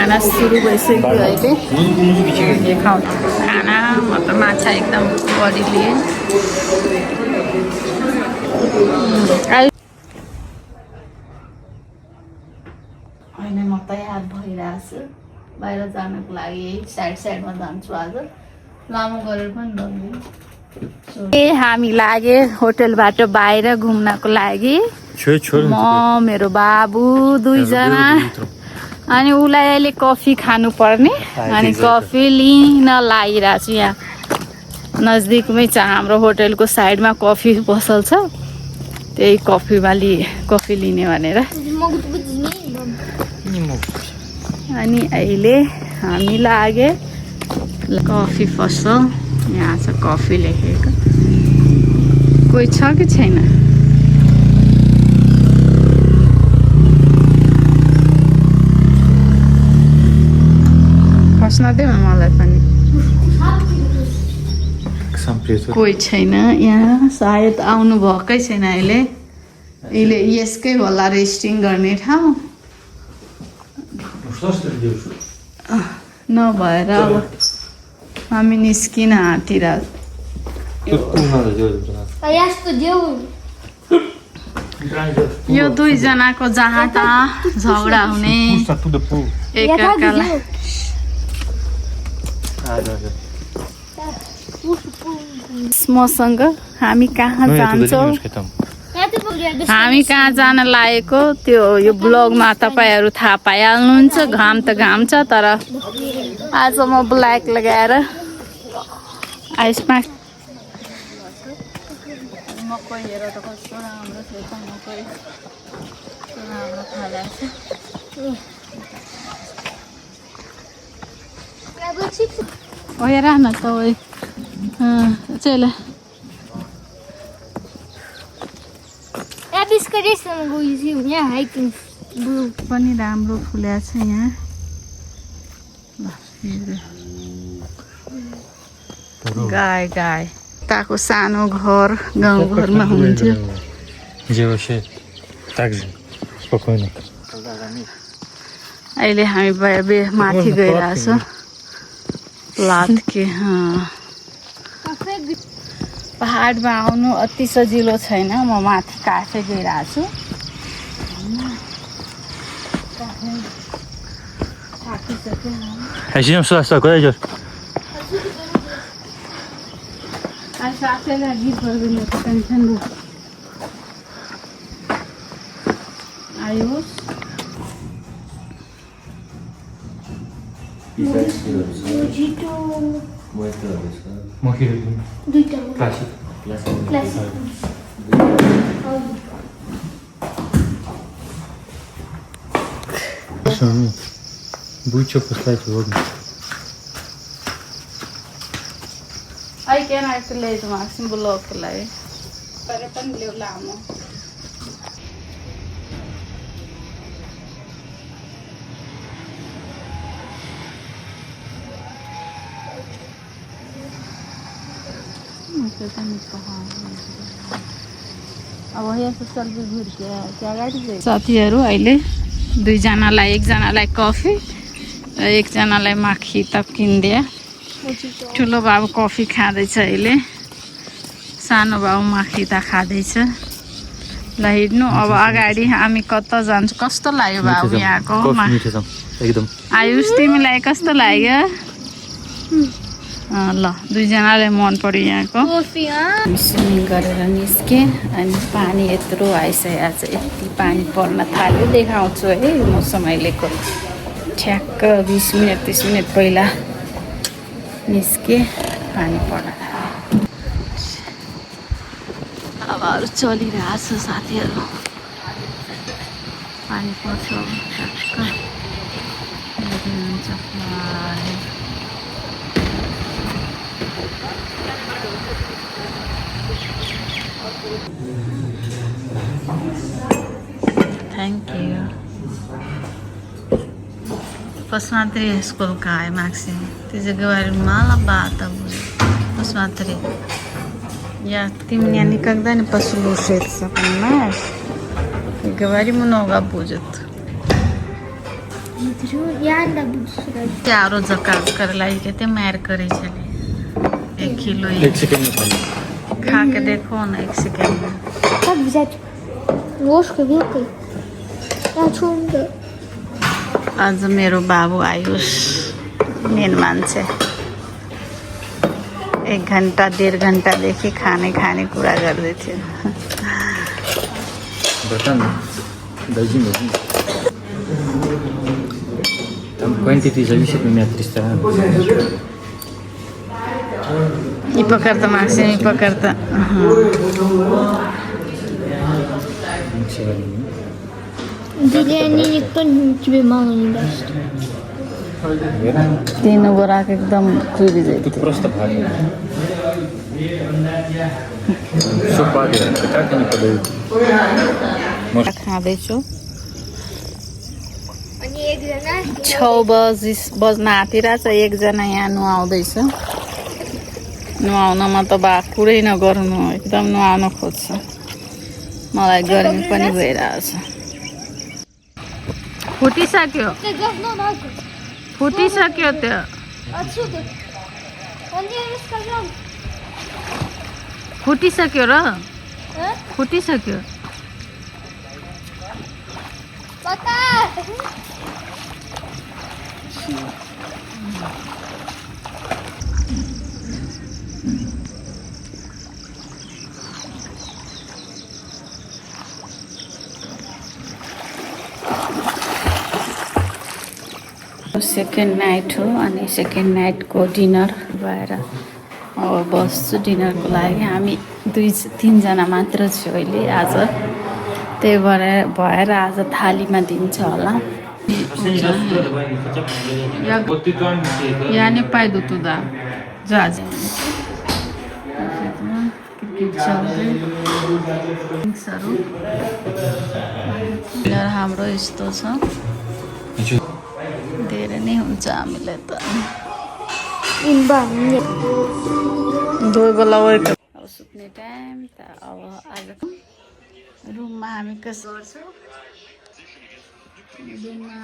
खाना सुरु भइसक्यो अहिले खाउँछ खाना म त माछा एकदम बढी लिएँ अहिले म तयार भइरहेछु बाहिर जानको लागि साइडमा जान्छु आज लामो गरेर पनि लग्यो हामी लागे होटलबाट बाहिर घुम्नको लागि म मेरो बाबु दुईजना अनि उसलाई अहिले कफी खानु पर्ने अनि कफी लिन लागिरहेको छु यहाँ नजिकमै छ हाम्रो होटलको साइडमा कफी पसल छ त्यही कफी लिने भनेर अनि अहिले हामी लागे कफी पसल यहाँ छ कफी लेखेको कोही छ कि छैन पस्न देऊ मलाई पनि कोही छैन यहाँ सायद आउनु भएकै छैन अहिले यसकै होला रेस्टिङ गर्ने ठाउँ नभएर अब हामी निस्किन यो दुईजनाको जहाँ तहाँ झगडा हुने एकअर्कालाई मसँग हामी कहाँ जान्छौँ हामी कहाँ जान लागेको त्यो यो ब्लगमा तपाईँहरू थाहा पाइहाल्नुहुन्छ घाम त घाम छ तर आज म ब्ल्याक लगाएर आइसमा मकै हेर त कस्तो राम्रो छ मकै राम्रो खाइरहेको छ हेर न त चल पनि राम्रो फुल्या छ यहाँ गाई ताको सानो घर गाउँघरमा हुन्थ्यो अहिले हामी माथि गइरहेछौँ लात के पहाडमा आउनु अति सजिलो छैन म माथि काफे गइरहेको छु साथीलाई गीत गरिदिनु टेन्सन आयो Bucho послать водно. I can actually do maximum block like. Pero pan liulamo. अब यहाँ चल्दै घुर के गाडी साथीहरू अहिले दुईजनालाई एकजनालाई कफी र एकजनालाई माखी तप किनिदिए ठुलो बाबु कफी खाँदैछ अहिले सानो बाबु माखी त खाँदैछ ल हिँड्नु अब अगाडि हामी कता जान्छौँ कस्तो लाग्यो बाबु यहाँको एकदम आयुष तिमीलाई कस्तो लाग्यो ल दुईजनालाई मन पर्यो यहाँको स्विमिङ गरेर निस्केँ अनि पानी यत्रो आइसकेको छ यति पानी पर्न थाल्यो देखाउँछु है मौसम अहिलेको ठ्याक्क 20 मिनट 30 मिनट पहिला निस्केँ पानी पर्न थाल्यो हावाहरू चलिरहेछ साथीहरू पानी पर्छ ठ्याक्क हुन्छ Thank you. Посмотри, сколько ай, Максим. Ты же говорил мало бата будет. Посмотри. Ты меня никогда не послушаешься, понимаешь? И говори, много будет. चारो जकाज करे लागी कहते मार करे चले 1 किलो एक सेकंड में खाली खा के देखो ना 1 सेकंड में Как взять ложкой, вилкой? Я чунда. आज मेरो बाबु आयुष मेन मान्छे 1 घन्टा 1.5 घन्टादेखि खाने कुरा गर्दै थियो बता ना दाइजी में там quantity зависит у меня 300 И покарта Максим, и покарта. Бириани никто тебе мало не даст. तीनों बोराक एकदम खुली जाती тут просто भाग все падает как они подают может खाँदैछु Они एक जना 6 बज्न आँटिरहेछ 1 जना यहाँ नुहाउँदैछ नुहाउनमा त कुरै नगर्नु एकदम नुहाउन खोज्छ मलाई गर्मी पनि भइरहेछ फुटिसक्यो Ты говно нахуй. फुटिसक्यो त्यो Отсюда. Он мне рассказал. फुटिसक्यो र А? फुटिसक्यो Пока. सेकेन्ड नाइट हो अनि सेकेन्ड नाइटको डिनर भएर अब बस्छु डिनरको लागि हामी 2-3 जना मात्र छु अहिले आज त्यही भएर आज थालीमा दिन्छ होला या не пойду туда जाज डिनर हाम्रो यस्तो छ धेरै नै हुन्छ हामीलाई त Имба. Нет. 2 बेला वर्क अब सुत्ने टाइम त अब आज रुममा हामी कसो गर्छौँ रुममा